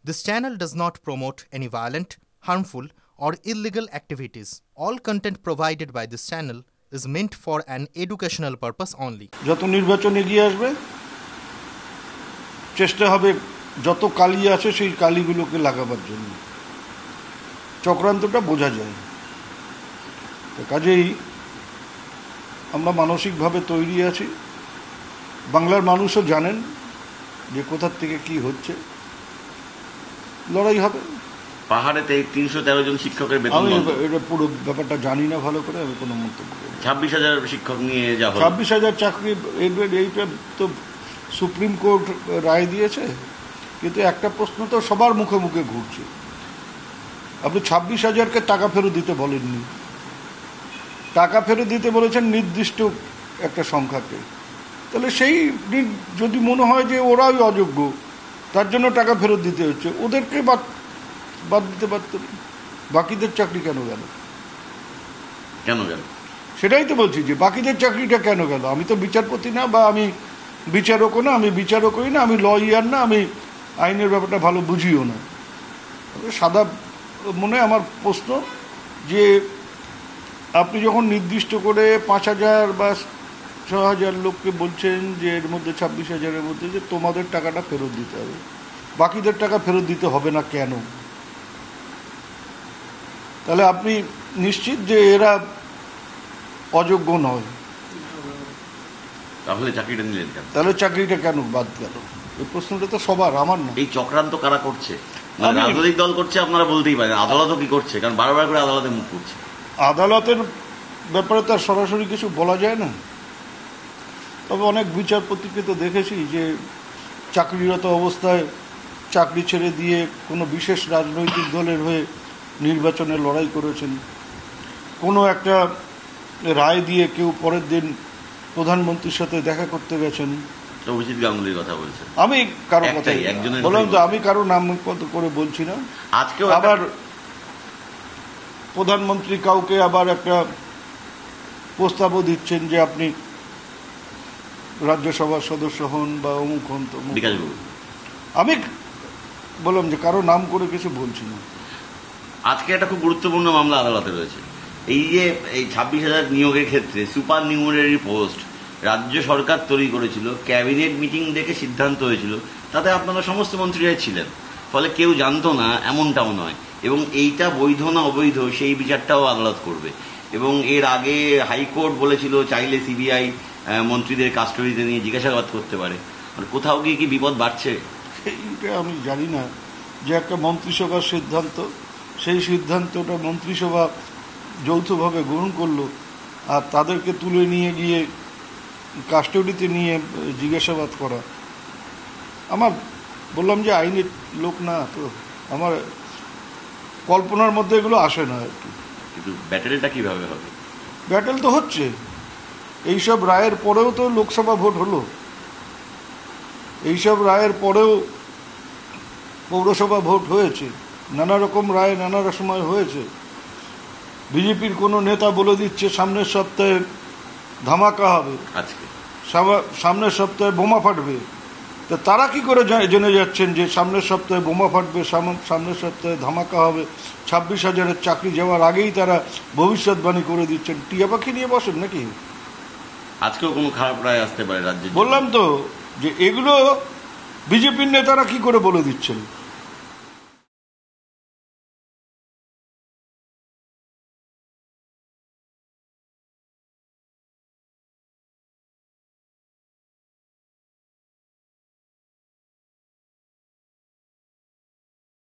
This channel does not promote any violent, harmful, or illegal activities. All content provided by this channel is meant for an educational purpose only. যত নির্বাচন এগিয়ে আসবে চেষ্টা হবে যত কালি আছে সেই কালিগুলোকে লাগাবার জন্য। চক্রান্তটা বোঝা যায়। তো কাজেই আমরা মানসিকভাবে তৈরি আছি। বাংলার মানুষও জানেন যে কোথা থেকে কি হচ্ছে। লড়াই হবে। পাহাড়েতে ৩১৩ জন শিক্ষকের বেতন আমি এটা পুরো ব্যাপারটা জানি না ভালো করে, আমি কোনো মন্তব্য করব। ২৬,০০০ শিক্ষক নিয়ে যাওয়া ২৬,০০০ চাকরি, এইটা তো সুপ্রিম কোর্ট রায় দিয়েছে, কিন্তু একটা প্রশ্ন তো সবার মুখে মুখে ঘুরছে। আপনি ২৬,০০০কে টাকা ফেরত দিতে বলেননি, টাকা ফেরত দিতে বলেছেন নির্দিষ্ট একটা সংখ্যাকে। তাহলে সেই যদি মনে হয় যে ওরাই অযোগ্য, তার জন্য টাকা ফেরত দিতে হচ্ছে, ওদেরকে বাদ দিতে পারত। বাকিদের চাকরি কেন গেল? সেটাই তো বলছি যে বাকিদের চাকরিটা কেন গেল। আমি তো বিচারপতি না, বা আমি বিচারকও না, আমি বিচারকই না, আমি লয়ার না, আমি আইনের ব্যাপারটা ভালো বুঝিও না। সাদা মনে আমার প্রশ্ন যে আপনি যখন নির্দিষ্ট করে ৫,০০০ বা ৬,০০০ লোককে বলছেন যে এর মধ্যে ২৬,০০০-এর মধ্যে যে তোমাদের টাকাটা ফেরত দিতে হবে, বাকিদের টাকা ফেরত দিতে হবে না কেন? তাহলে আপনি নিশ্চিত যে এরা অযোগ্য নয়, তাহলে চাকরিটা নিলেন কেন? তাহলে চাকরিটা কেন বাদ গেল? এই প্রশ্নটা তো সবার, আমার না। এই চক্রান্ত কারা করছে? রাজনৈতিক দল করছে, আপনারা বলতেই পারেন। আদালতও কি করছে? কারণ বারবার করে আদালতে মুখ করছে। আদালতের ব্যাপারে তার সরাসরি কিছু বলা যায় না, তবে অনেক বিচারপতিকে তো দেখেছি যে চাকরিরত অবস্থায় চাকরি ছেড়ে দিয়ে কোনো বিশেষ রাজনৈতিক দলের হয়ে নির্বাচনে লড়াই করেছেন। কোনো একটা রায় দিয়ে কেউ পরের দিন প্রধানমন্ত্রীর সাথে দেখা করতে গেছেন। অভিজিৎ গাঙ্গুলির কথা বলছেন। আমি কারো কথা বললাম তো, আমি কারো নাম করে বলছি না। আজকেও আবার প্রধানমন্ত্রী কাউকে আবার একটা প্রস্তাবও দিচ্ছেন যে আপনি রাজ্যসভার সদস্য হন বা অমুক হন। তো আমি বললাম যে কারো নাম করে কিছু বলছি না। আজকে একটা খুব গুরুত্বপূর্ণ মামলা আদালতে রয়েছে। এই যে এই ২৬,০০০ নিয়োগের ক্ষেত্রে সুপার নিউমারি পোস্ট রাজ্য সরকার তৈরি করেছিল, ক্যাবিনেট মিটিং দেখে সিদ্ধান্ত হয়েছিল, তাতে আপনারা সমস্ত মন্ত্রীরাই ছিলেন, ফলে কেউ জানতো না এমনটাও নয়। এবং এইটা বৈধ না অবৈধ সেই বিচারটাও আদালত করবে। এবং এর আগে হাইকোর্ট বলেছিল চাইলে সিবিআই মন্ত্রীদের কাস্টডিতে নিয়ে জিজ্ঞাসাবাদ করতে পারে। কোথাও গিয়ে কি বিপদ বাড়ছে? সেইটা আমি জানি না। যে একটা মন্ত্রিসভার সিদ্ধান্ত, সেই সিদ্ধান্তটা মন্ত্রিসভা যৌথভাবে গ্রহণ করলো, আর তাদেরকে তুলে নিয়ে গিয়ে কাস্টডিতে নিয়ে জিজ্ঞাসাবাদ করা, আমার বললাম যে আইনের লোক না, তো আমার কল্পনার মধ্যে এগুলো আসে না আর কি। কিন্তু ব্যাটেলটা কিভাবে হবে? ব্যাটেল তো হচ্ছে, এইসব রায়ের পরেও তো লোকসভা ভোট হলো, এইসব রায়ের পরেও পৌরসভা ভোট হয়েছে, নানা রকম রায় নানা সময় হয়েছে। বিজেপির কোনো নেতা বলে দিচ্ছে সামনের সপ্তাহে ধামাকা হবে, আজকে সামনের সপ্তাহে বোমা ফাটবে। তা তারা কি করে জেনে যাচ্ছেন যে সামনের সপ্তাহে বোমা ফাটবে, সামনের সপ্তাহে ধামাকা হবে? ২৬,০০০-এর চাকরি যাওয়ার আগেই তারা ভবিষ্যৎবাণী করে দিচ্ছেন। টিয়া পাখি নিয়ে বসেন নাকি? আজকেও কোনো খারাপ রায় আসতে পারে রাজ্যে। বললাম তো যে এগুলো বিজেপির নেতারা কি করে বলে দিচ্ছেন।